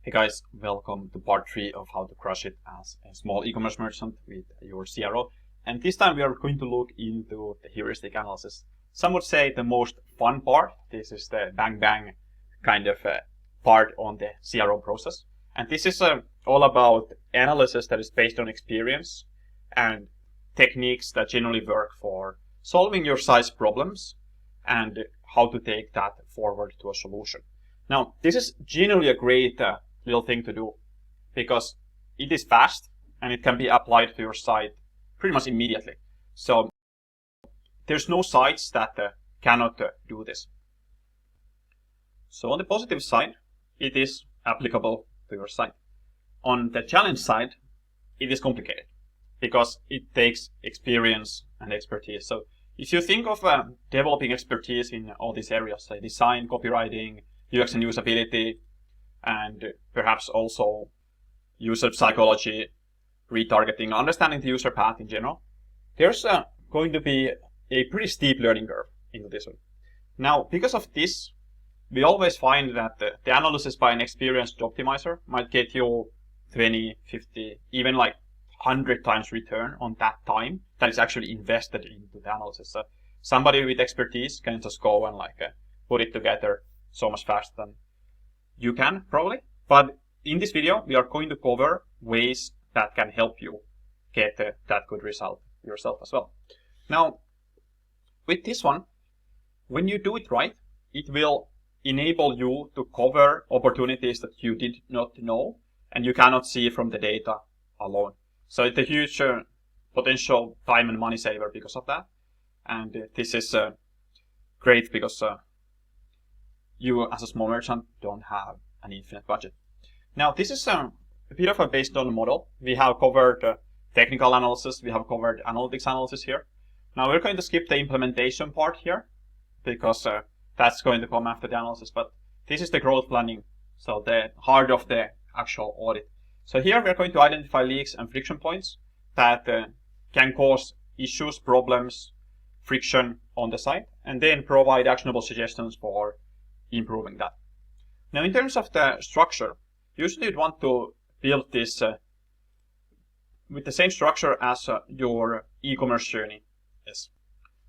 Hey guys, welcome to part 3 of how to crush it as a small e-commerce merchant with your CRO. And this time we are going to look into the heuristic analysis. Some would say the most fun part. This is the bang kind of part on the CRO process. And this is all about analysis that is based on experience and techniques that generally work for solving your size problems and how to take that forward to a solution. Now, this is generally a great little thing to do because it is fast and it can be applied to your site pretty much immediately. So there's no sites that cannot do this. So on the positive side, it is applicable to your site. On the challenge side, it is complicated because it takes experience and expertise. So if you think of developing expertise in all these areas, like design, copywriting, UX and usability, and perhaps also user psychology, retargeting, understanding the user path in general, there's going to be a pretty steep learning curve into this one. Now, because of this, we always find that the analysis by an experienced optimizer might get you 20, 50, even like 100 times return on that time that is actually invested into the analysis. So somebody with expertise can just go and put it together so much faster than you can probably. But in this video, we are going to cover ways that can help you get that good result yourself as well. Now, with this one, when you do it right, it will enable you to cover opportunities that you did not know and you cannot see from the data alone. So it's a huge potential time and money saver because of that. And this is great because you as a small merchant don't have an infinite budget. Now this is a bit of a based on model. We have covered technical analysis, we have covered analytics analysis here. Now we're going to skip the implementation part here because that's going to come after the analysis, but this is the growth planning, so the heart of the actual audit. So here we're going to identify leaks and friction points that can cause issues, problems, friction on the site, and then provide actionable suggestions for improving that. Now in terms of the structure, usually you'd want to build this with the same structure as your e-commerce journey is.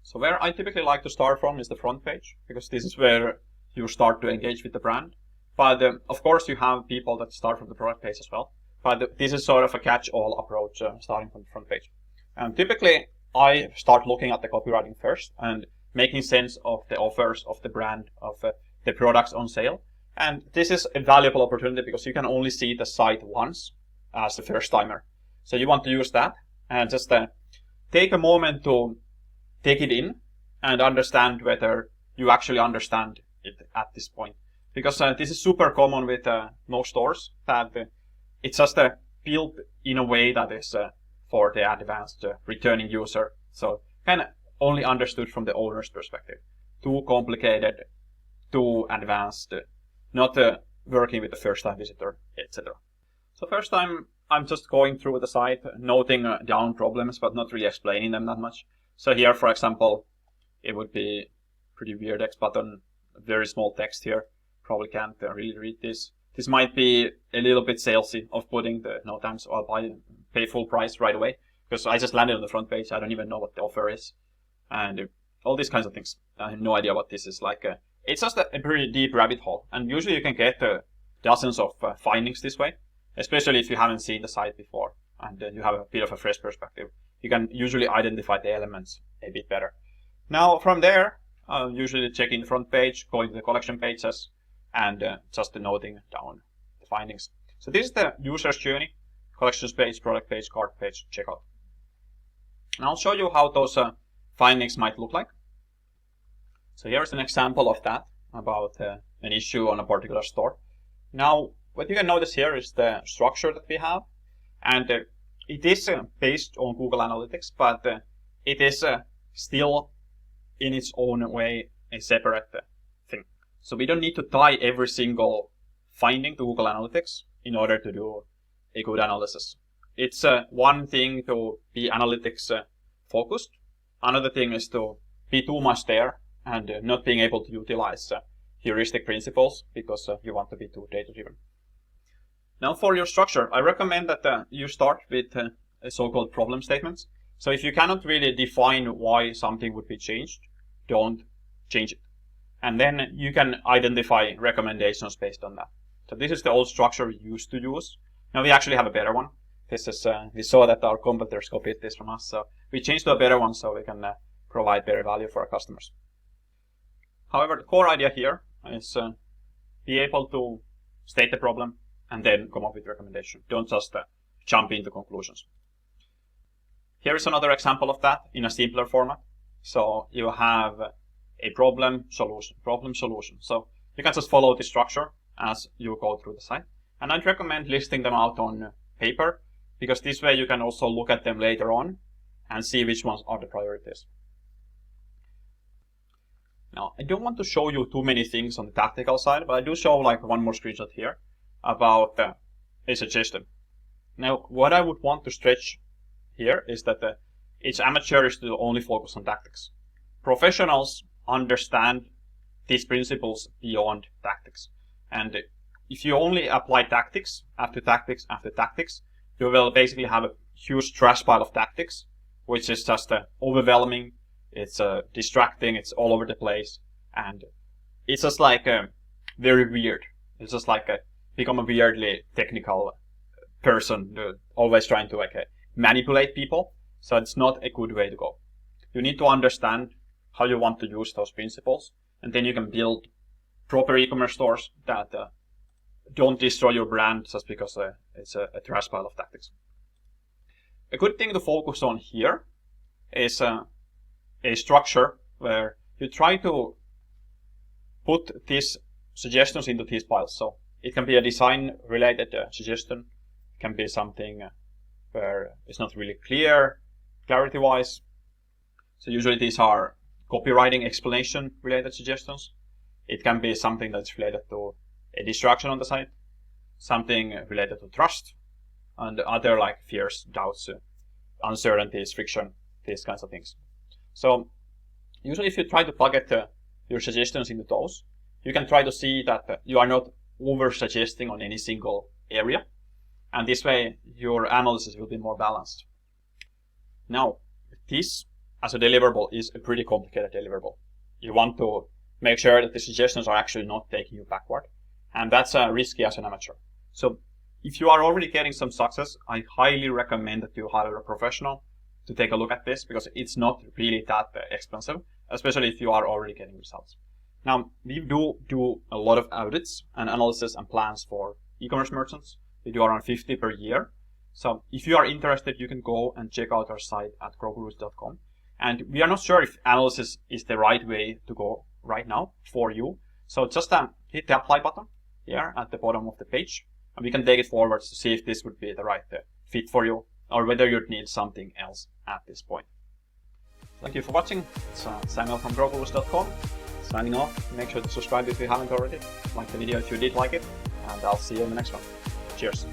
So where I typically like to start from is the front page, because this is where you start to engage with the brand. But of course you have people that start from the product page as well. But this is sort of a catch-all approach starting from the front page. And typically I start looking at the copywriting first and making sense of the offers of the brand, of the products on sale. And this is a valuable opportunity because you can only see the site once as the first timer. So you want to use that and just take a moment to take it in and understand whether you actually understand it at this point. Because this is super common with most stores, that it's just built in a way that is for the advanced returning user. So kind of only understood from the owner's perspective. Too complicated, too advanced, not working with the first time visitor, etc. So first time I'm just going through the site, noting down problems, but not really explaining them that much. So here, for example, it would be pretty weird X button, very small text here. Probably can't really read this. This might be a little bit salesy of putting the no thanks, I'll pay full price right away, because I just landed on the front page. I don't even know what the offer is, and all these kinds of things. I have no idea what this is like. It's just a pretty deep rabbit hole, and usually you can get dozens of findings this way, especially if you haven't seen the site before and you have a bit of a fresh perspective. You can usually identify the elements a bit better. Now from there, I'll usually check in the front page, go into the collection pages, and just noting down the findings. So this is the user's journey: collections page, product page, cart page, checkout. And I'll show you how those findings might look like. So here's an example of that, about an issue on a particular store. Now, what you can notice here is the structure that we have. And it is based on Google Analytics, but it is still in its own way a separate thing. So we don't need to tie every single finding to Google Analytics in order to do a good analysis. It's one thing to be analytics focused. Another thing is to be too much there and not being able to utilize heuristic principles because you want to be too data driven. Now for your structure, I recommend that you start with a so-called problem statements. So if you cannot really define why something would be changed, don't change it. And then you can identify recommendations based on that. So this is the old structure we used to use. Now we actually have a better one. This is we saw that our competitors copied this from us, so we changed to a better one so we can provide better value for our customers. However, the core idea here is be able to state the problem and then come up with recommendation. Don't just jump into conclusions. Here is another example of that in a simpler format. So you have a problem solution. So you can just follow the structure as you go through the site. And I'd recommend listing them out on paper, because this way you can also look at them later on and see which ones are the priorities. Now, I don't want to show you too many things on the tactical side, but I do show like one more screenshot here about a suggestion. Now, what I would want to stretch here is that it's amateurish to only focus on tactics. Professionals understand these principles beyond tactics. And if you only apply tactics after tactics after tactics, you will basically have a huge trash pile of tactics, which is just overwhelming. It's distracting. It's all over the place. And it's just like very weird. It's just like become a weirdly technical person, always trying to manipulate people. So it's not a good way to go. You need to understand how you want to use those principles, and then you can build proper e-commerce stores that don't destroy your brand just because it's a trash pile of tactics. A good thing to focus on here is a structure where you try to put these suggestions into these piles. So it can be a design-related suggestion. It can be something where it's not really clear, clarity-wise. So usually these are copywriting explanation-related suggestions. It can be something that's related to a distraction on the site, something related to trust, and other like fears, doubts, uncertainties, friction, these kinds of things. So usually if you try to bucket your suggestions into those, you can try to see that you are not over-suggesting on any single area. And this way your analysis will be more balanced. Now, this as a deliverable is a pretty complicated deliverable. You want to make sure that the suggestions are actually not taking you backward. And that's risky as an amateur. So if you are already getting some success, I highly recommend that you hire a professional to take a look at this, because it's not really that expensive, especially if you are already getting results. Now, we do a lot of audits and analysis and plans for e-commerce merchants. We do around 50 per year. So if you are interested, you can go and check out our site at growgurus.com. And we are not sure if analysis is the right way to go right now for you. So just hit the apply button here at the bottom of the page, and we can take it forward to see if this would be the right fit for you, or whether you'd need something else at this point. Thank you for watching. It's Samuel from growgurus.com signing off. Make sure to subscribe if you haven't already, like the video if you did like it, and I'll see you in the next one. Cheers.